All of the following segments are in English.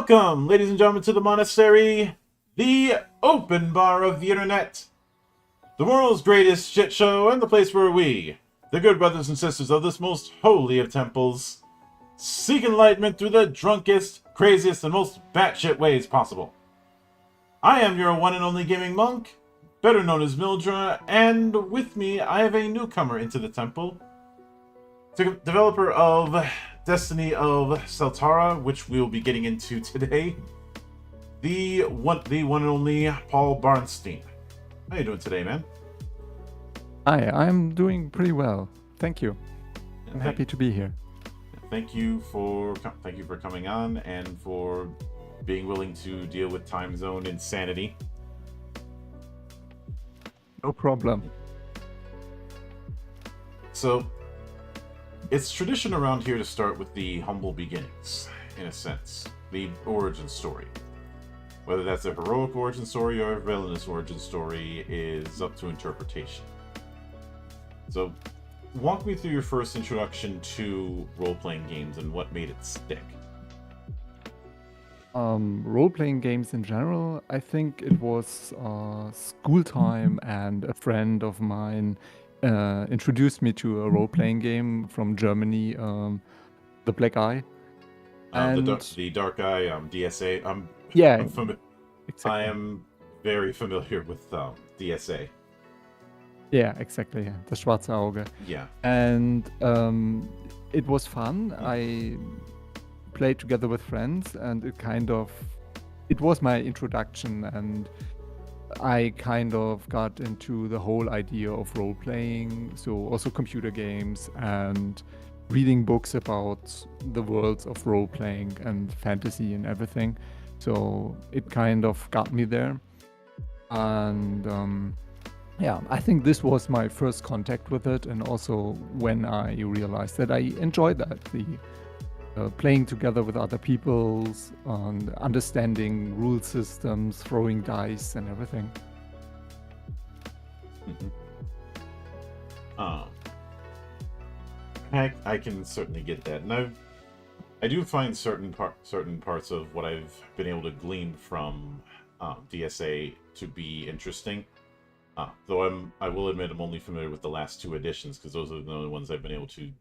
Welcome, ladies and gentlemen, to the monastery, the open bar of the internet, the world's greatest shit show, and the place where we, the good brothers and sisters of this most holy of temples, seek enlightenment through the drunkest, craziest, and most batshit ways possible. I am your one and only gaming monk, better known as Mildra, and with me I have a newcomer into the temple, the developer of Destiny of Celtara, which we'll be getting into today, the one and only Paul Barnstein. How you doing today, man? Hi, I'm doing pretty well. Thank you. I'm happy to be here. Thank you for coming on and for being willing to deal with time zone insanity. No problem. So, it's tradition around here to start with the humble beginnings, in a sense, the origin story. Whether that's a heroic origin story or a villainous origin story is up to interpretation. So, walk me through your first introduction to role-playing games and what made it stick. Role-playing games in general, I think it was school time, and a friend of mine introduced me to a role-playing game from Germany, The Black Eye. The Dark Eye, DSA. Yeah, exactly. I am very familiar with DSA. Yeah, exactly. Yeah. Das Schwarze Auge. Yeah. And it was fun. I played together with friends, and it was my introduction, and I kind of got into the whole idea of role-playing, so also computer games and reading books about the worlds of role-playing and fantasy and everything. So it kind of got me there. And yeah, I think this was my first contact with it, and also when I realized that I enjoyed that, the playing together with other peoples and understanding rule systems, throwing dice and everything. I can certainly get that, and I do find certain parts of what I've been able to glean from DSA to be interesting. Though I will admit I'm only familiar with the last two editions, because those are the only ones I've been able to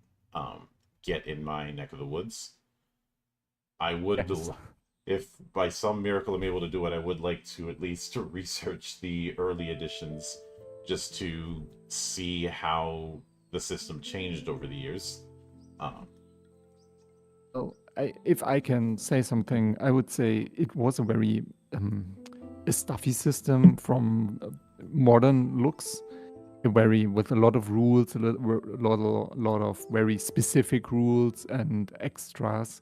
get in my neck of the woods. I would, Yes. if by some miracle I'm able to do it, I would like to at least research the early editions just to see how the system changed over the years. Well, if I can say something, I would say it was a very a stuffy system from modern looks, with a lot of rules, a lot of very specific rules and extras,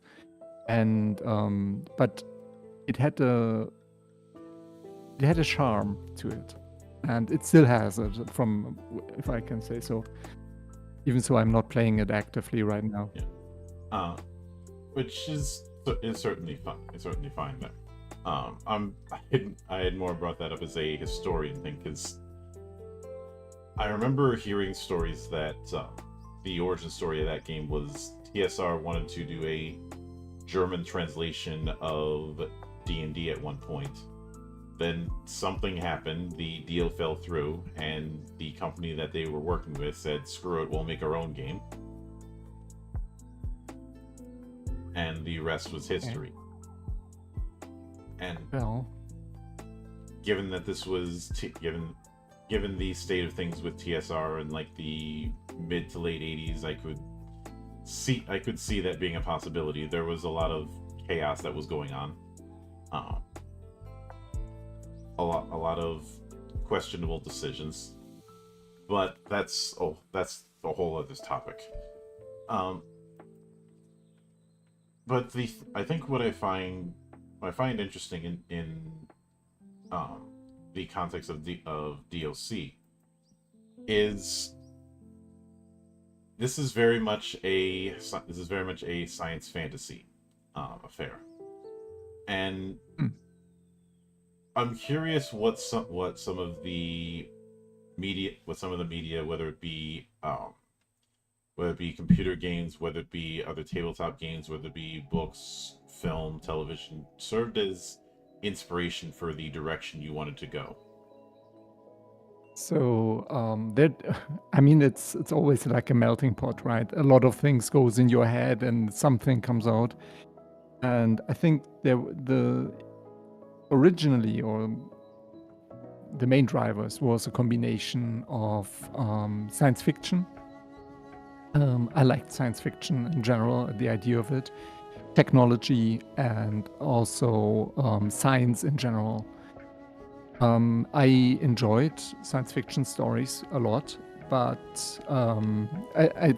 and but it had a charm to it, and it still has it, from, if I can say so. Even so, I'm not playing it actively right now. Yeah. Which is certainly fun. It's certainly fine there. I had more brought that up as a historian thing, because I remember hearing stories that the origin story of that game was TSR wanted to do a German translation of D&D at one point. Then something happened, the deal fell through, and the company that they were working with said, screw it, we'll make our own game. And the rest was history. And well, given that this was given the state of things with TSR in like the mid to late 80s, I could see that being a possibility. There was a lot of chaos that was going on. A lot of questionable decisions. But that's a whole other topic. But I think what I find interesting in the context of DOC is this is very much a science fantasy affair, and I'm curious what some of the media, whether it be whether it be computer games, whether it be other tabletop games, whether it be books, film, television, served as inspiration for the direction you wanted to go? So that I mean, it's always like a melting pot, right? A lot of things goes in your head, and something comes out. And I think the originally or the main drivers was a combination of science fiction. I liked science fiction in general, the idea of it, technology, and also science in general. I enjoyed science fiction stories a lot, but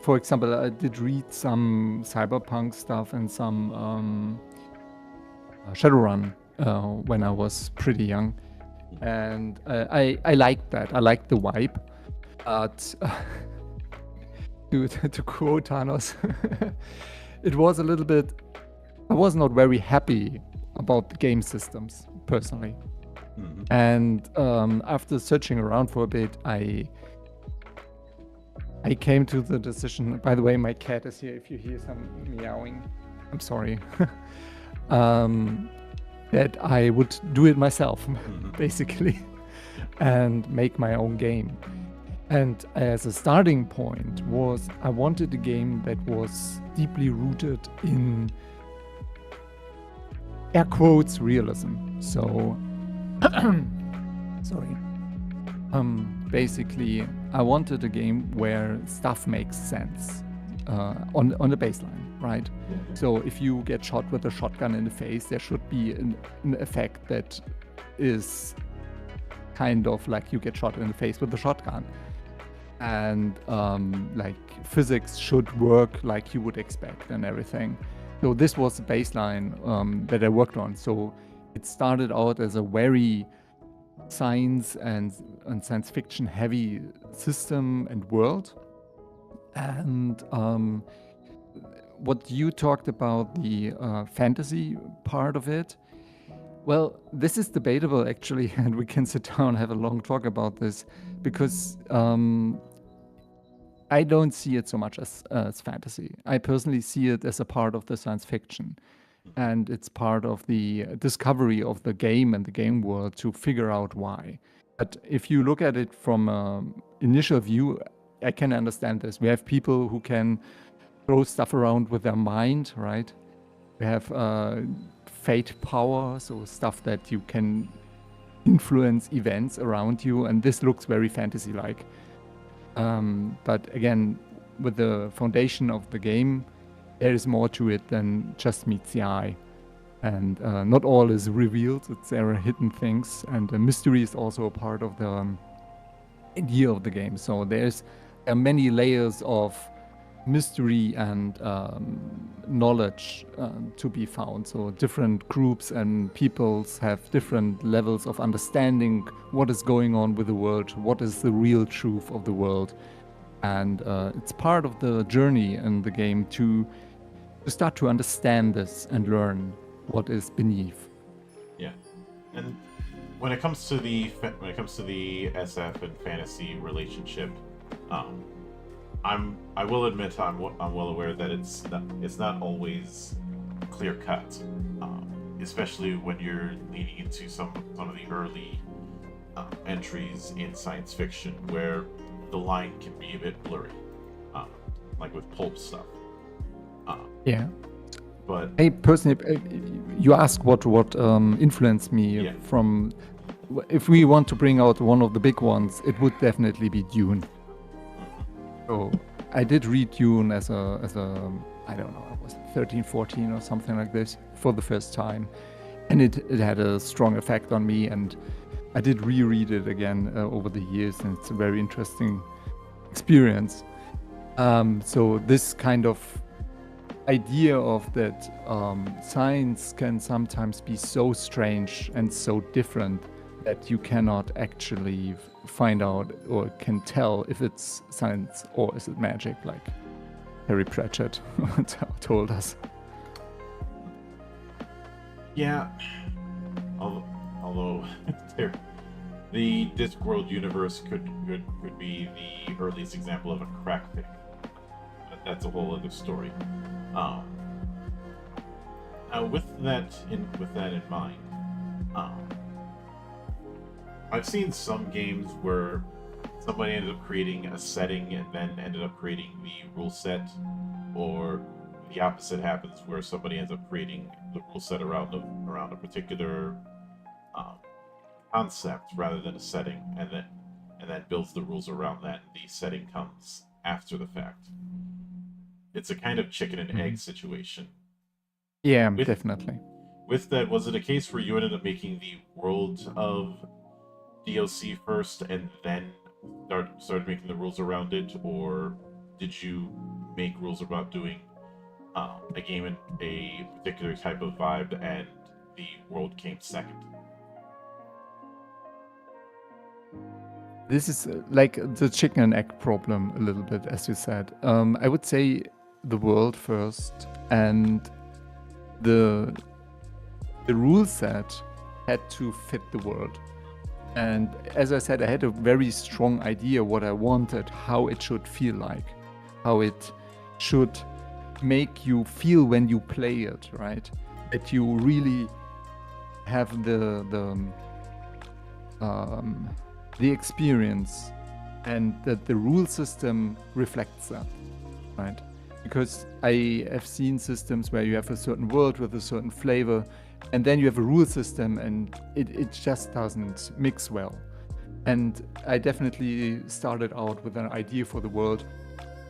for example, I did read some cyberpunk stuff and some Shadowrun when I was pretty young, and I liked that. I liked the vibe, but to quote Thanos, it was a little bit. I was not very happy about the game systems personally. Mm-hmm. And after searching around for a bit, I came to the decision. By the way, my cat is here. If you hear some meowing, I'm sorry. That I would do it myself, basically, and make my own game. And as a starting point was I wanted a game that was deeply rooted in air quotes realism. So sorry. Basically, I wanted a game where stuff makes sense on the baseline, right? So if you get shot with a shotgun in the face, there should be an effect that is kind of like you get shot in the face with a shotgun. And like physics should work like you would expect and everything. So this was the baseline that I worked on. So it started out as a very science and science fiction heavy system and world. And what you talked about, the fantasy part of it, well, this is debatable actually, and we can sit down and have a long talk about this, because I don't see it so much as fantasy. I personally see it as a part of the science fiction. And it's part of the discovery of the game and the game world to figure out why. But if you look at it from an initial view, I can understand this. We have people who can throw stuff around with their mind, right? We have fate power, so stuff that you can influence events around you, and this looks very fantasy-like. But again, with the foundation of the game, there is more to it than just meets the eye. And not all is revealed. There are hidden things, and the mystery is also a part of the idea of the game. So there are many layers of mystery and knowledge to be found. So different groups and peoples have different levels of understanding what is going on with the world, what is the real truth of the world. And it's part of the journey in the game to start to understand this and learn what is beneath. Yeah, and when it comes to the SF and fantasy relationship, I will admit I'm well aware that it's not always clear cut, especially when you're leaning into some of the early entries in science fiction where the line can be a bit blurry, like with pulp stuff. Yeah. But I personally, you ask what influenced me from. If we want to bring out one of the big ones, it would definitely be Dune. So I did read Dune as a I don't know, I was 13, 14 or something like this for the first time, and it had a strong effect on me. And I did reread it again over the years, and it's a very interesting experience. So this kind of idea of that science can sometimes be so strange and so different that you cannot actually find out or can tell if it's science or is it magic, like Harry Pratchett told us. Yeah, although the Discworld universe could be the earliest example of a crack pick. that's a whole other story. Um, Now, with that in mind, um, I've seen some games where somebody ended up creating a setting and then ended up creating the rule set, or the opposite happens where somebody ends up creating the rule set around a particular um, concept rather than a setting, and then builds the rules around that. And the setting comes after the fact. It's a kind of chicken and egg Mhm. situation. Yeah, With definitely. with that, was it a case where you ended up making the world of DLC first and then started making the rules around it, or did you make rules about doing a game in a particular type of vibe and the world came second? This is like the chicken and egg problem a little bit, as you said. I would say the world first, and the the rule set had to fit the world. And as I said, I had a very strong idea what I wanted, how it should feel like, how it should make you feel when you play it, right? That you really have the experience, and that the rule system reflects that, right? Because I have seen systems where you have a certain world with a certain flavor, and then you have a rule system, and it just doesn't mix well. And I definitely started out with an idea for the world,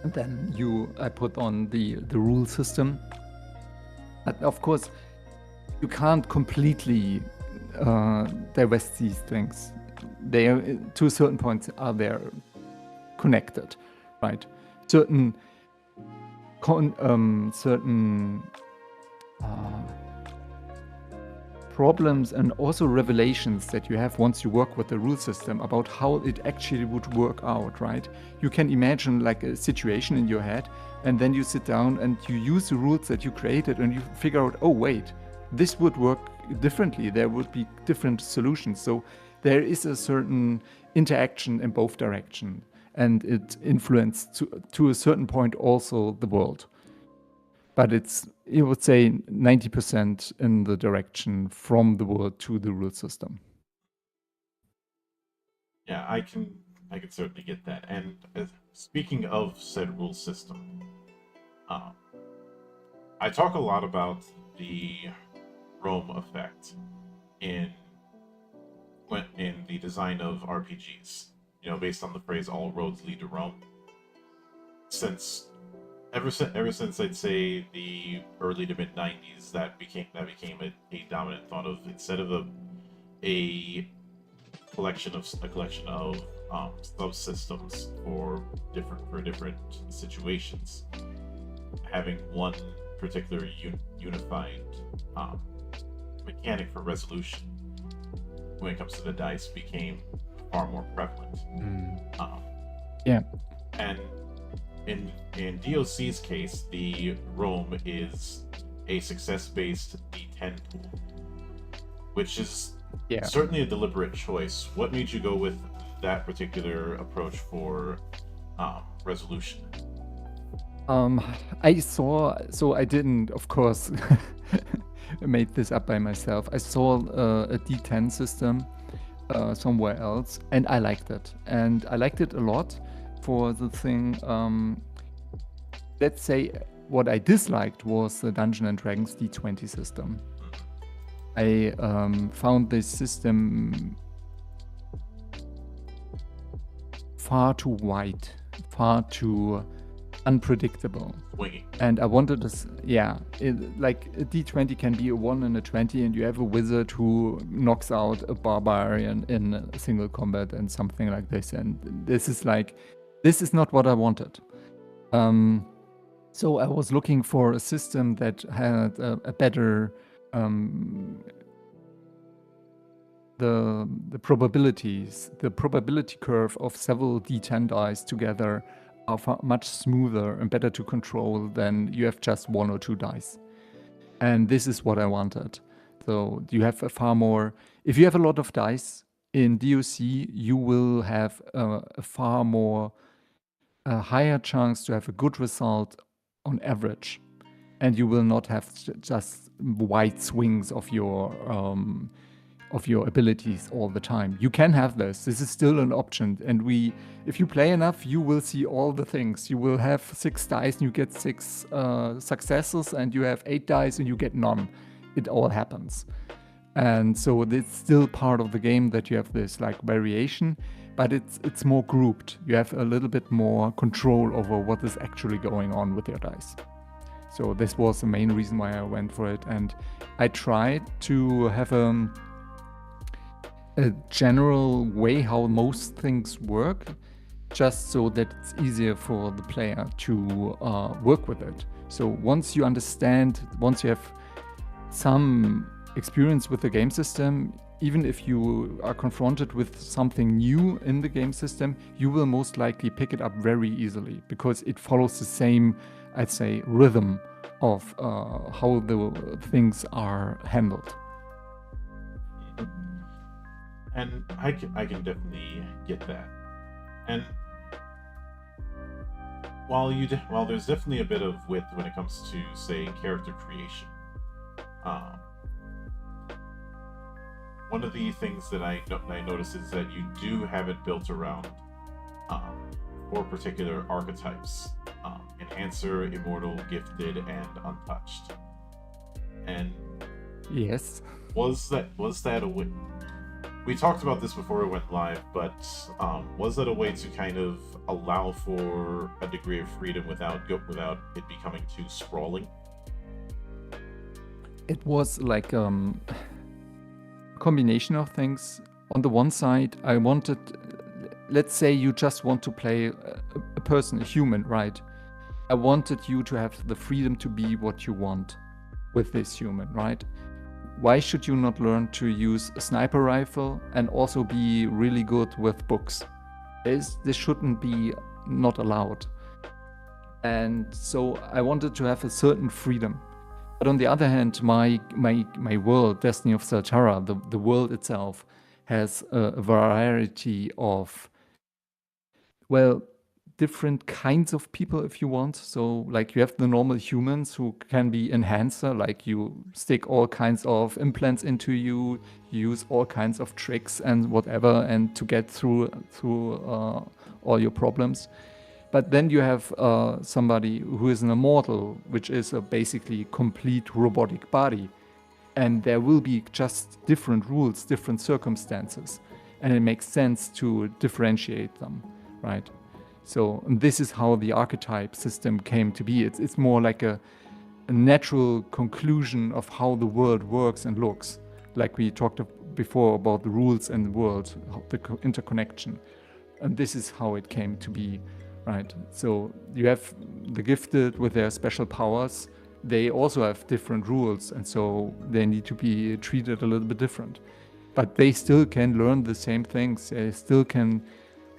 and then I put on the rule system. But of course, you can't completely divest these things. They are, to a certain point, are they connected, right? Certain certain problems and also revelations that you have once you work with the rule system about how it actually would work out, right? You can imagine like a situation in your head, and then you sit down and you use the rules that you created, and you figure out, oh wait, this would work differently. There would be different solutions. So there is a certain interaction in both directions, and it influenced to a certain point also the world. But it's, you would say, 90% in the direction from the world to the rule system. Yeah, I can certainly get that. And speaking of said rule system, uh, I talk a lot about the Rome effect in in the design of RPGs. Based on the phrase "all roads lead to Rome." Since ever since I'd say the early to mid '90s, that became a dominant thought of, instead of a collection of subsystems for different situations, having one particular unified um, mechanic for resolution when it comes to the dice became far more prevalent. Um, Yeah. and in DOC's case, the Rome is a success-based D10 pool, which is Yeah. certainly a deliberate choice. What made you go with that particular approach for resolution? I didn't, of course, made this up by myself. I saw a D10 system somewhere else, and I liked it. And I liked it a lot for the thing. Let's say what I disliked was the Dungeon and Dragons D20 system. I found this system far too wide, far too unpredictable. Swinging. And I wanted this, yeah, like a D20 can be a 1 and a 20, and you have a wizard who knocks out a barbarian in a single combat and something like this. And this is not what I wanted. So I was looking for a system that had a better the probabilities, the probability curve of several D10 dice together are much smoother and better to control than you have just 1 or 2 dice. And this is what I wanted. So you have a far more, if you have a lot of dice in DOC, you will have a far more a higher chance to have a good result on average, and you will not have just wide swings of your abilities all the time. You can have this. This is still an option, and if you play enough, you will see all the things. You will have 6 dice and you get 6 successes, and you have 8 dice and you get none. It all happens. And so it's still part of the game that you have this like variation, but it's more grouped. You have a little bit more control over what is actually going on with your dice. So this was the main reason why I went for it, and I tried to have a general way how most things work, just so that it's easier for the player to work with it. So once you understand, once you have some experience with the game system, even if you are confronted with something new in the game system, you will most likely pick it up very easily, because it follows the same, I'd say, rhythm of how the things are handled. And I can definitely get that. And while there's definitely a bit of width when it comes to, say, character creation, one of the things that I notice is that you do have it built around 4 particular archetypes: Enhancer, Immortal, Gifted, and Untouched. And yes, was that a way? We talked about this before it went live, but was that a way to kind of allow for a degree of freedom without it becoming too sprawling? it was like a combination of things. On the one side, I wanted, let's say you just want to play a person, a human, right? I wanted you to have the freedom to be what you want with this human, right? Why should you not learn to use a sniper rifle and also be really good with books? This shouldn't be not allowed. And so I wanted to have a certain freedom. But on the other hand, my world, Destiny of Celtara, the world itself, has a variety of, well, different kinds of people, if you want. So like you have the normal humans who can be enhancer, like you stick all kinds of implants into you, you use all kinds of tricks and whatever, and to get through all your problems. But then you have somebody who is an immortal, which is a basically complete robotic body. And there will be just different rules, different circumstances. And it makes sense to differentiate them, right? So this is how the archetype system came to be. It's more like a natural conclusion of how the world works and looks. Like we talked before about the rules and the world, the interconnection. And this is how it came to be, right? So you have the gifted with their special powers. They also have different rules, and so they need to be treated a little bit different. But they still can learn the same things. They still can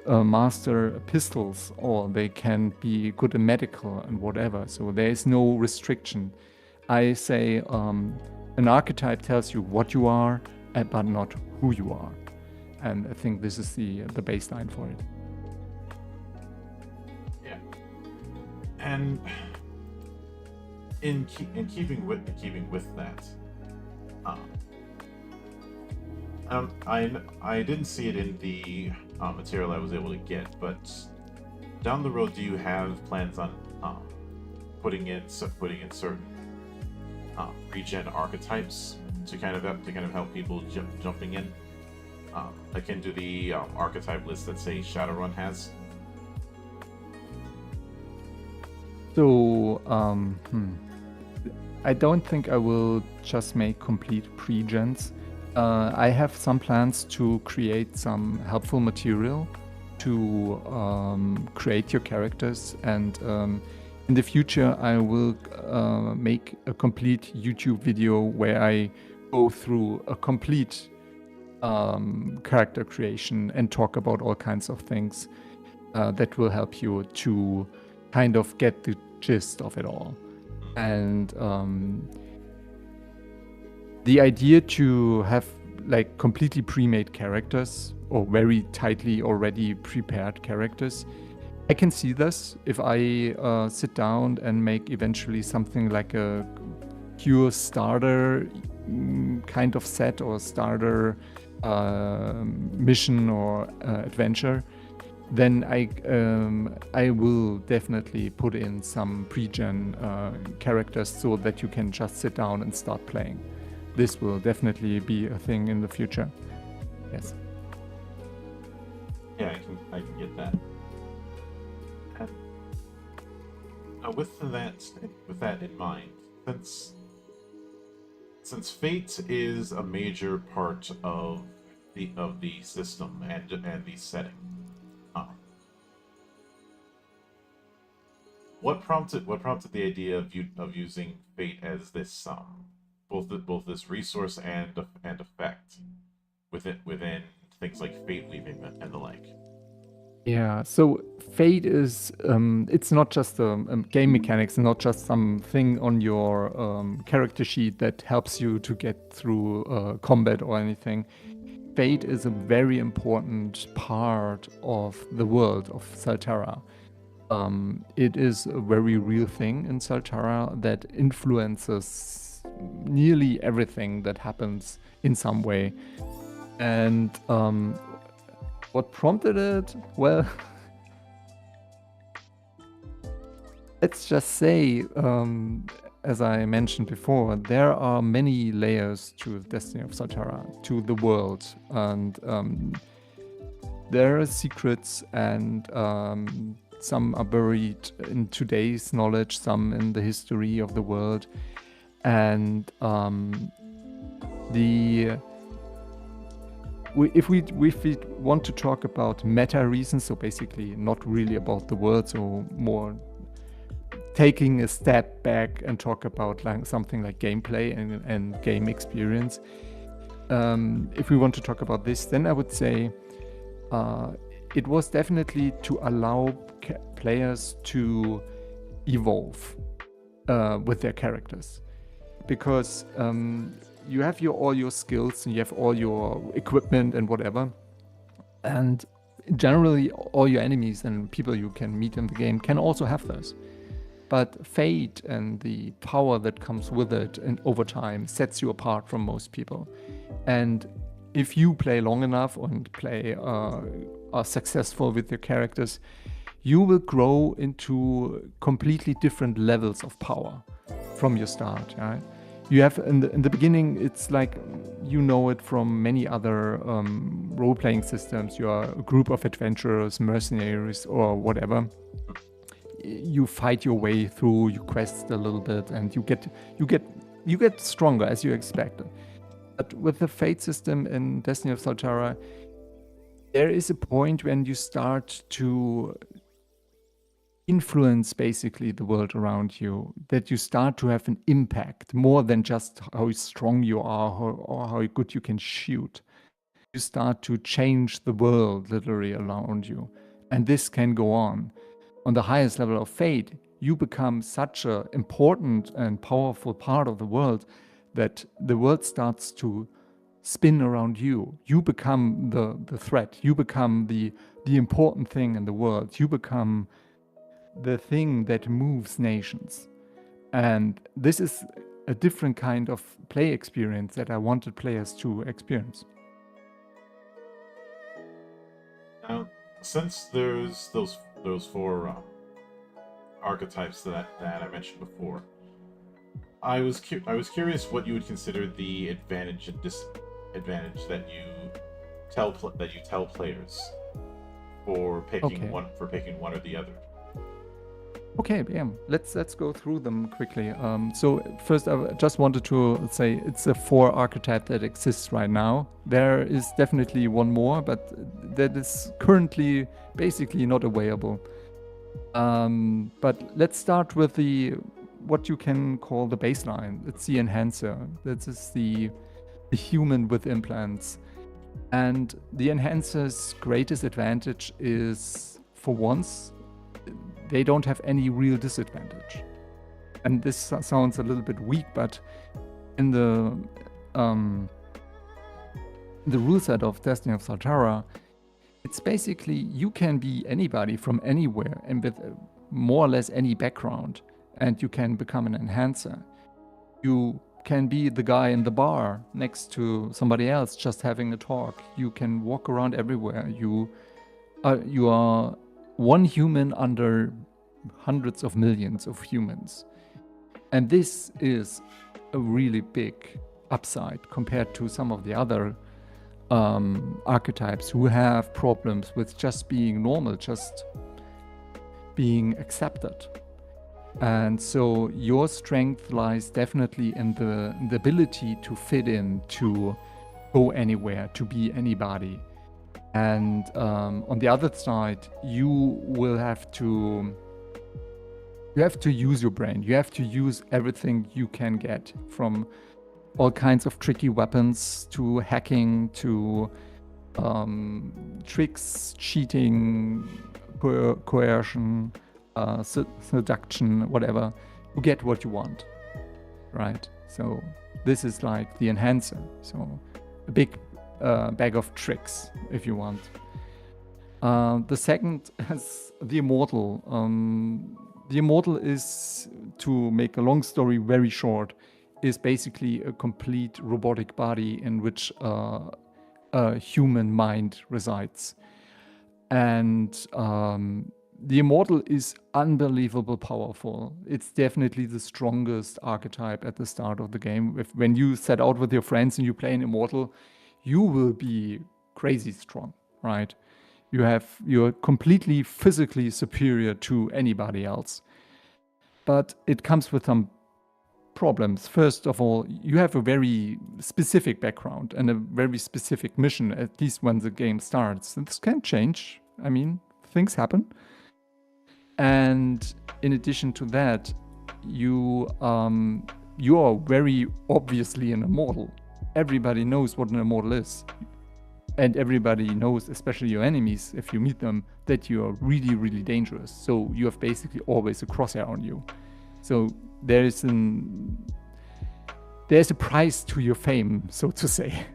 master pistols, or they can be good in medical and whatever. So there is no restriction. I say an archetype tells you what you are, but not who you are. And I think this is the baseline for it. Yeah. And in keeping with that, I didn't see it in the material I was able to get, but down the road, do you have plans on putting in certain regen archetypes to kind of help people jumping in, akin to the archetype list that, say, Shadowrun has? So I don't think I will just make complete pre-gens. I have some plans to create some helpful material to create your characters, and in the future I will make a complete YouTube video where I go through a complete character creation and talk about all kinds of things that will help you to kind of get the gist of it all. And the idea to have like completely pre-made characters or very tightly already prepared characters I can see this if I sit down and make eventually something like a pure starter kind of set or starter mission or adventure. Then I will definitely put in some pre-gen characters so that you can just sit down and start playing. This will definitely be a thing in the future. Yes. Yeah, I can get that. With that in mind, since fate is a major part of the system and the setting, what prompted the idea of using fate as this both this resource and effect within things like fate weaving and the like? Yeah, so fate is, it's not just a game mechanics, not just something on your character sheet that helps you to get through combat or anything. Fate is a very important part of the world of Celtara. It is a very real thing in Celtara that influences nearly everything that happens in some way. And what prompted it? Well, let's just say, as I mentioned before, there are many layers to Destiny of Celtara, to the world, and there are secrets, and some are buried in today's knowledge, some in the history of the world, and if we want to talk about meta reasons, so basically not really about the world, so more taking a step back and talk about something like gameplay and game experience. If we want to talk about this, then I would say it was definitely to allow players to evolve with their characters, because you have all your skills and you have all your equipment and whatever, and generally all your enemies and people you can meet in the game can also have this. But fate and the power that comes with it and over time sets you apart from most people. And if you play long enough and are successful with your characters, you will grow into completely different levels of power from your start. Right? You have in the beginning, it's like you know it from many other role-playing systems. You are a group of adventurers, mercenaries, or whatever. You fight your way through, you quest a little bit, and you get stronger as you expect. But with the fate system in Destiny of Celtara, there is a point when you start to influence basically the world around you, that you start to have an impact more than just how strong you are or how good you can shoot. You start to change the world literally around you. And this can go on. On the highest level of fate, you become such an important and powerful part of the world that the world starts to spin around you. You become the threat. You become the important thing in the world. You become the thing that moves nations. And this is a different kind of play experience that I wanted players to experience. Now, since there's those four archetypes that I mentioned before, I was curious what you would consider the advantage and disadvantage that you tell players for picking one or the other. Okay, yeah, let's go through them quickly. So first, I just wanted to say it's a 4 archetype that exists right now. There is definitely one more, but that is currently basically not available. But let's start with what you can call the baseline. It's the enhancer. This is the human with implants. And the enhancer's greatest advantage is, for once, they don't have any real disadvantage. And this sounds a little bit weak, but in the rule set of Destiny of Celtara, It's basically you can be anybody from anywhere and with more or less any background, and you can become an enhancer. You can be the guy in the bar next to somebody else just having a talk. You can walk around everywhere. You are one human under hundreds of millions of humans. And this is a really big upside compared to some of the other archetypes who have problems with just being normal, just being accepted. And so your strength lies definitely in the ability to fit in, to go anywhere, to be anybody. And on the other side, you have to use your brain. You have to use everything you can get, from all kinds of tricky weapons to hacking to tricks, cheating, coercion, seduction, whatever. You get what you want, right? So this is like the enhancer. So a big bag of tricks, if you want. The second is the immortal. The immortal is, to make a long story very short, is basically a complete robotic body in which a human mind resides. And the immortal is unbelievably powerful. It's definitely the strongest archetype at the start of the game. When you set out with your friends and you play an immortal, you will be crazy strong, right? You're completely physically superior to anybody else. But it comes with some problems. First of all, you have a very specific background and a very specific mission, at least when the game starts. And this can change. I mean, things happen. And in addition to that, you are very obviously an immortal. Everybody knows what an immortal is. And everybody knows, especially your enemies, if you meet them, that you are really, really dangerous. So you have basically always a crosshair on you. So there's a price to your fame, so to say.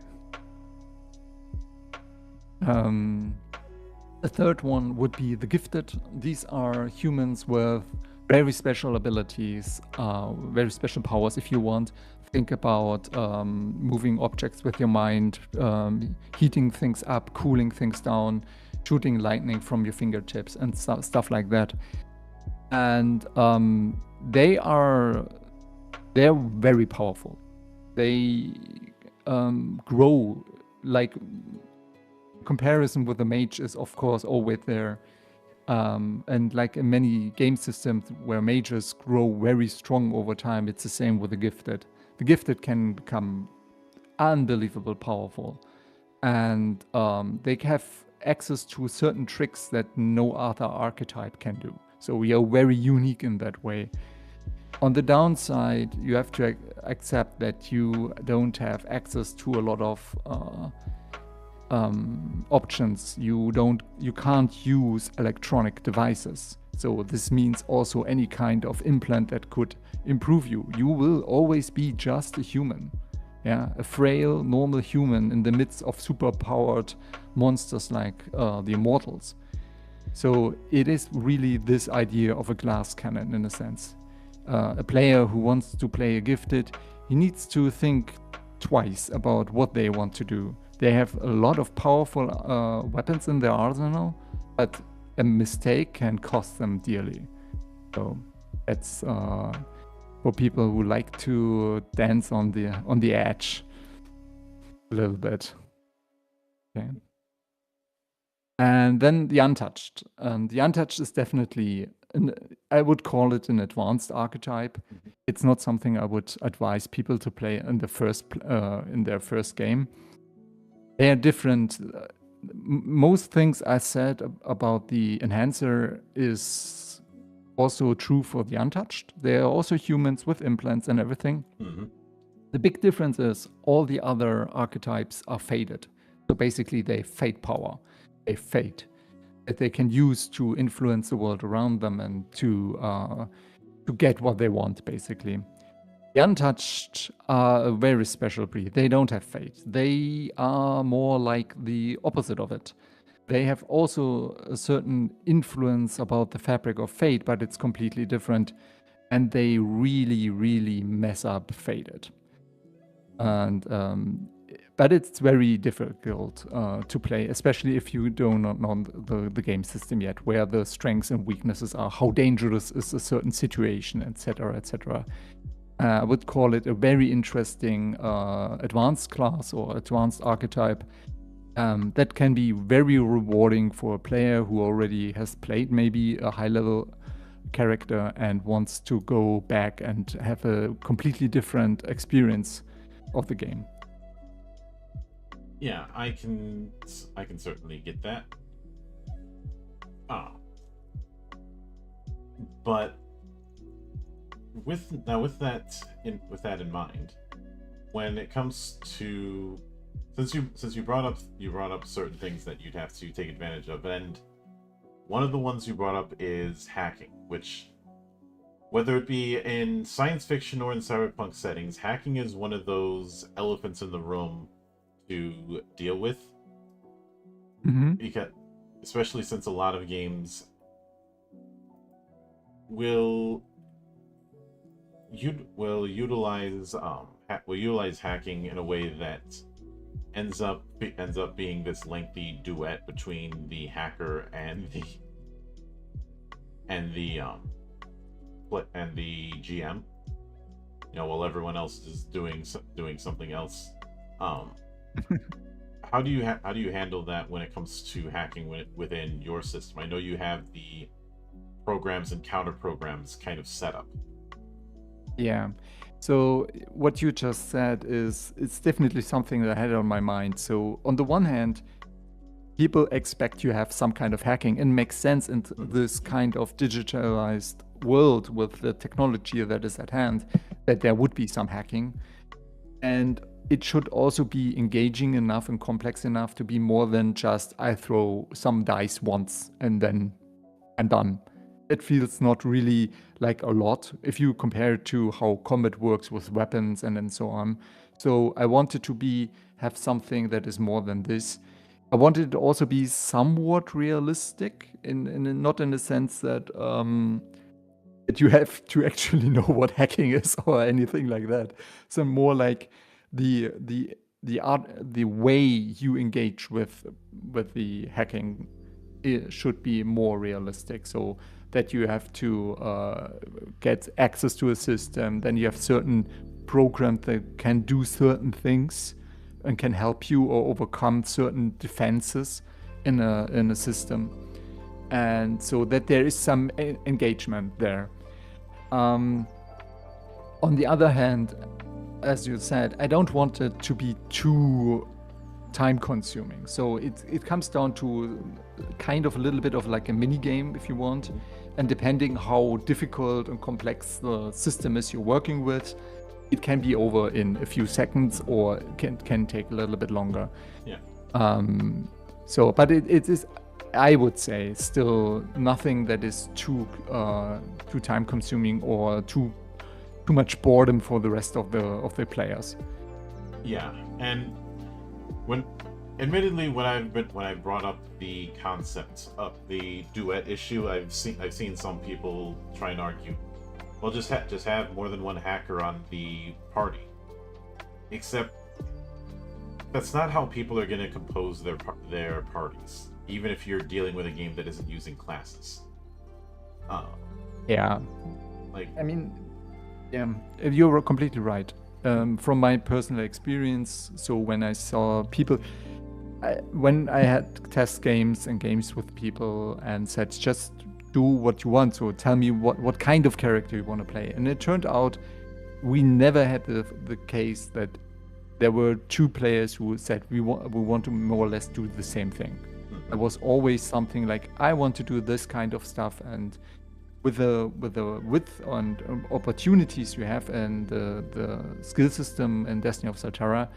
The third one would be the gifted. These are humans with very special abilities, very special powers, if you want. Think about moving objects with your mind, heating things up, cooling things down, shooting lightning from your fingertips, and stuff like that. And they're very powerful. They grow, like, comparison with the mage is of course always there. And like in many game systems where mages grow very strong over time, it's the same with the gifted. The gifted can become unbelievably powerful, and they have access to certain tricks that no other archetype can do. So we are very unique in that way. On the downside, you have to accept that you don't have access to a lot of options. You can't use electronic devices. So this means also any kind of implant that could improve you. You will always be just a human. Yeah, a frail, normal human in the midst of super-powered monsters like the Immortals. So it is really this idea of a glass cannon in a sense. A player who wants to play a gifted, he needs to think twice about what they want to do. They have a lot of powerful weapons in their arsenal, but a mistake can cost them dearly. So that's for people who like to dance on the edge a little bit. Okay. And then the Untouched. The Untouched is definitely, I would call it an advanced archetype. It's not something I would advise people to play in their first game. They are different. Most things I said about the Enhancer is also true for the Untouched. They are also humans with implants and everything. Mm-hmm. The big difference is all the other archetypes are fated. So basically they fade power. They fade that they can use to influence the world around them and to get what they want, basically. The Untouched are a very special breed. They don't have fate. They are more like the opposite of it. they have also a certain influence about the fabric of Fate, but it's completely different. And they really, really mess up Faded. And but it's very difficult to play, especially if you don't know the game system yet, where the strengths and weaknesses are, how dangerous is a certain situation, etc., etc. I would call it a very interesting advanced class or advanced archetype that can be very rewarding for a player who already has played maybe a high-level character and wants to go back and have a completely different experience of the game. Yeah, I can certainly get that. But with that in mind, when it comes to, since you brought up certain things that you'd have to take advantage of, and one of the ones you brought up is hacking, which, whether it be in science fiction or in cyberpunk settings, hacking is one of those elephants in the room to deal with. Because, especially since a lot of games will utilize hacking in a way that ends up being this lengthy duet between the hacker and the GM, while everyone else is doing something else. How do you handle that when it comes to hacking within your system? I know you have the programs and counter programs kind of set up. Yeah. So what you just said it's definitely something that I had on my mind. So on the one hand, people expect you have some kind of hacking, and makes sense in this kind of digitalized world with the technology that is at hand, that there would be some hacking. And it should also be engaging enough and complex enough to be more than just I throw some dice once and then I'm done. It feels not really like a lot if you compare it to how combat works with weapons and so on. So I wanted to have something that is more than this. I wanted it to also be somewhat realistic, not in the sense that you have to actually know what hacking is or anything like that. So more like the way you engage with the hacking, it should be more realistic. So that you have to get access to a system, then you have certain programs that can do certain things and can help you or overcome certain defenses in a system, and so that there is some engagement there. On the other hand, as you said, I don't want it to be too time consuming. So it comes down to kind of a little bit of like a mini game, if you want. And depending how difficult and complex the system is you're working with, it can be over in a few seconds or can take a little bit longer. Yeah. But it is, I would say, still nothing that is too time consuming or too much boredom for the rest of the players. Yeah, and when I brought up the concept of the duet issue, I've seen some people try and argue, well, just have more than one hacker on the party. Except that's not how people are going to compose their parties, even if you're dealing with a game that isn't using classes. Yeah. You're completely right. From my personal experience, so when I saw people, when I had test games and games with people and said, just do what you want, so tell me what kind of character you want to play. And it turned out we never had the case that there were two players who said we want to more or less do the same thing. There was always something like, I want to do this kind of stuff, and with the width and opportunities you have and the skill system in Destiny of Celtara,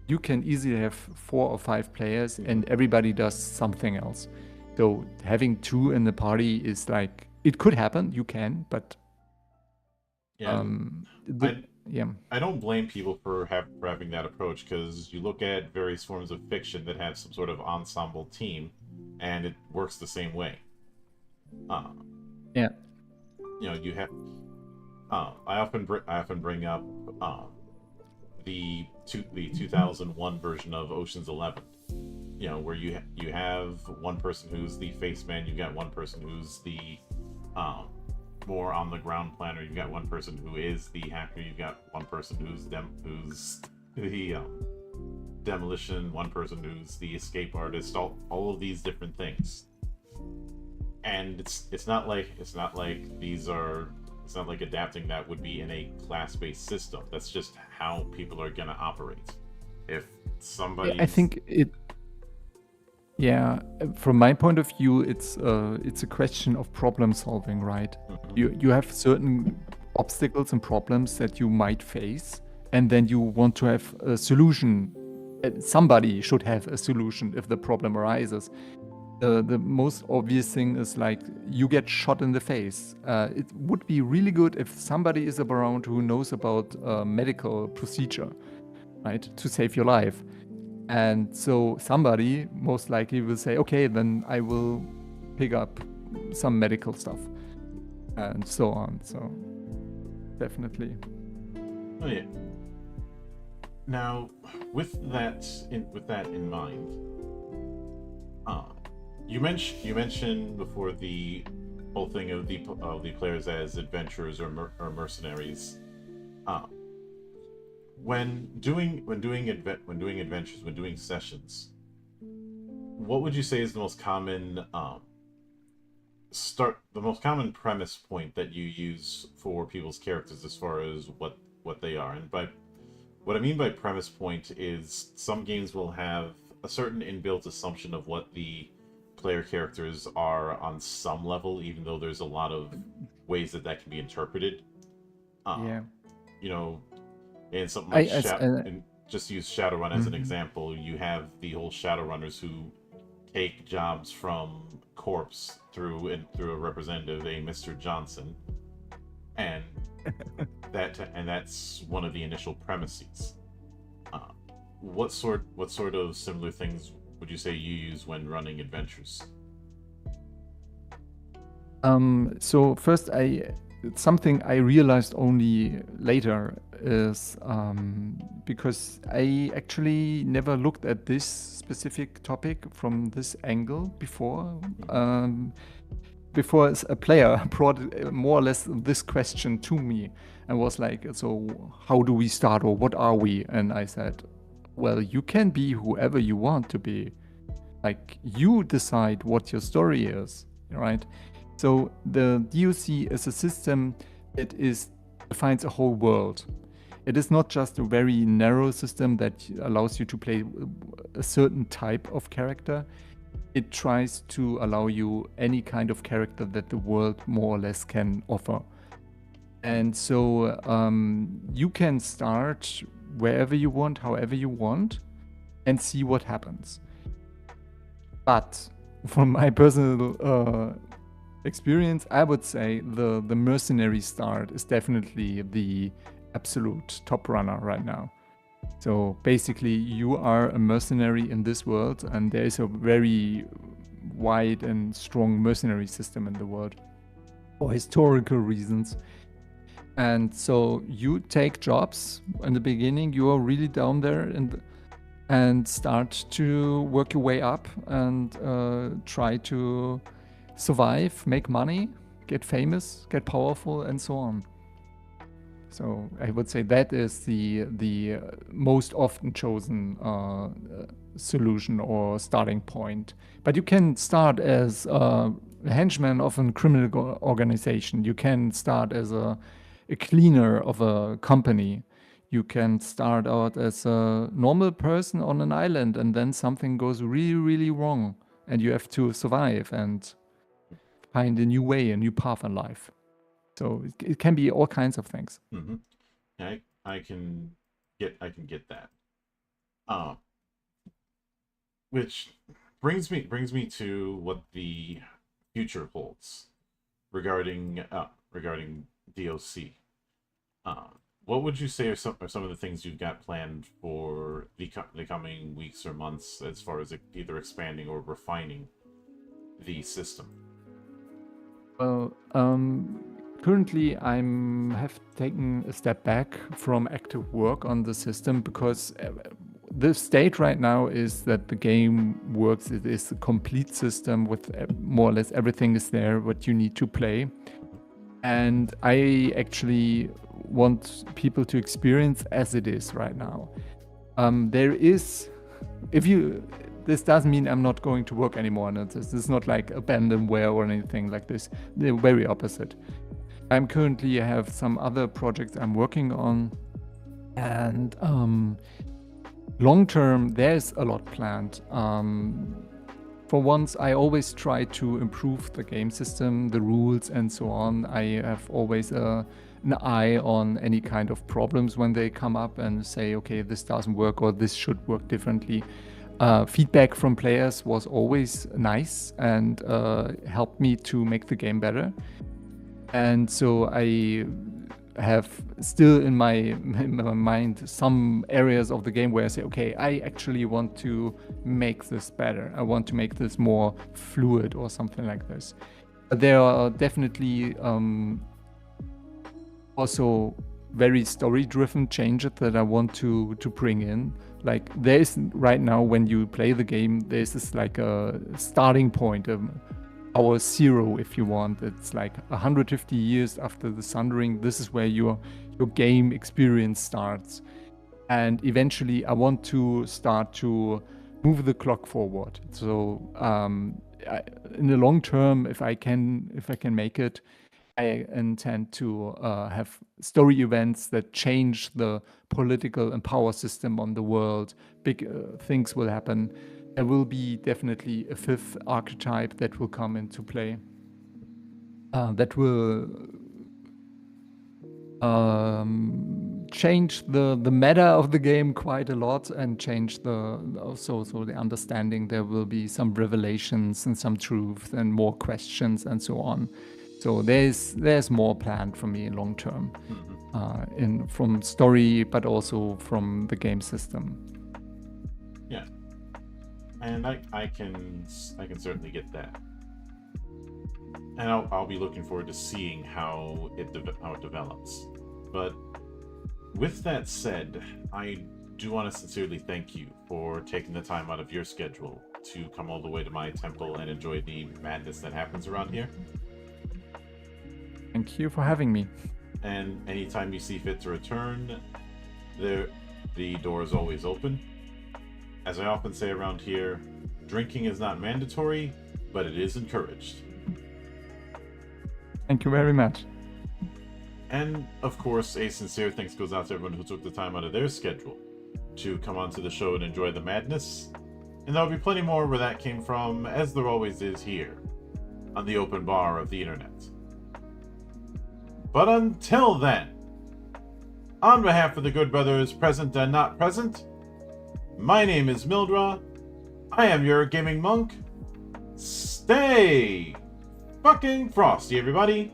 you can easily have 4 or 5 players and everybody does something else. So having 2 in the party is like, it could happen, you can, but I don't blame people for having that approach, because you look at various forms of fiction that have some sort of ensemble team, and it works the same way. Uh, Yeah. you have. I often bring up the 2001 version of Ocean's 11. Where you have one person who's the face man, you've got one person who's the um, more on the ground planner, you've got one person who is the hacker, you've got one person who's the demolition, one person who's the escape artist, all of these different things. And it's not like adapting that would be in a class-based system. That's just how people are gonna operate. If somebody, I think it. Yeah, from my point of view, it's a question of problem solving, right? You have certain obstacles and problems that you might face, and then you want to have a solution. Somebody should have a solution if the problem arises. The most obvious thing is like you get shot in the face. It would be really good if somebody is around who knows about medical procedure, right, to save your life. And so somebody most likely will say, okay, then I will pick up some medical stuff and so on. So definitely. oh yeah. Now, with that in mind, you mentioned before the whole thing of the players as adventurers or mercenaries. When doing adventures, when doing sessions, what would you say is the most common premise point that you use for people's characters as far as what they are? And by what I mean by premise point is some games will have a certain inbuilt assumption of what the player characters are on some level, even though there's a lot of ways that can be interpreted. Yeah. And something like and just use Shadowrun as an example. You have the whole Shadowrunners who take jobs from Corpse through a representative, a Mr. Johnson, and that's one of the initial premises. What sort of similar things would you say you use when running adventures? So first, something I realized only later is because I actually never looked at this specific topic from this angle before. Before a player brought more or less this question to me and was like, so how do we start, or what are we? And I said, well, you can be whoever you want to be. Like, you decide what your story is, right? So the DOC is a system that defines a whole world. It is not just a very narrow system that allows you to play a certain type of character. It tries to allow you any kind of character that the world more or less can offer. And so you can start wherever you want, however you want, and see what happens. But from my personal experience, I would say the mercenary start is definitely the absolute top runner right now. So basically, you are a mercenary in this world, and there is a very wide and strong mercenary system in the world for historical reasons. And so you take jobs in the beginning. You are really down there and start to work your way up and try to survive, make money, get famous, get powerful, and so on. So I would say that is the most often chosen solution or starting point. But you can start as a henchman of a criminal organization. You can start as a cleaner of a company. You can start out as a normal person on an island, and then something goes really, really wrong, and you have to survive and find a new way, a new path in life. So it can be all kinds of things. Mm-hmm. I can get that. Which brings me to what the future holds regarding DOC. What would you say are some of the things you've got planned for the coming weeks or months, as far as either expanding or refining the system? Well, currently have taken a step back from active work on the system because the state right now is that the game works. It is a complete system with more or less everything is there what you need to play. And I actually want people to experience as it is right now. This doesn't mean I'm not going to work anymore on it. This is not like abandonware or anything like this. The very opposite. I'm currently have some other projects I'm working on, and long term there's a lot planned. For once, I always try to improve the game system, the rules, and so on. I have always an eye on any kind of problems when they come up and say, okay, this doesn't work or this should work differently. Feedback from players was always nice and helped me to make the game better. And so I have still in my mind some areas of the game where I say, okay, I actually want to make this better. I want to make this more fluid or something like this. But there are definitely also very story-driven changes that I want to bring in. Like there is right now when you play the game, there's this like a starting point, hour zero if you want. It's like 150 years after the Sundering. This is where your game experience starts. And eventually I want to start to move the clock forward. So in the long term, if I can make it, I intend to have story events that change the political and power system on the world. Big things will happen. There will be definitely a fifth archetype that will come into play. That will change the meta of the game quite a lot and change also the understanding. There will be some revelations and some truth and more questions and so on. So there's more planned for me long term, from story, but also from the game system. Yeah, and I can certainly get that, and I'll be looking forward to seeing how it develops. But with that said, I do want to sincerely thank you for taking the time out of your schedule to come all the way to my temple and enjoy the madness that happens around here. Thank you for having me. And anytime you see fit to return, the door is always open. As I often say around here, drinking is not mandatory, but it is encouraged. Thank you very much. And of course, a sincere thanks goes out to everyone who took the time out of their schedule to come onto the show and enjoy the madness. And there'll be plenty more where that came from, as there always is here, on the open bar of the internet. But until then, on behalf of the good brothers present and not present, my name is Mildra. I am your gaming monk. Stay fucking frosty, everybody.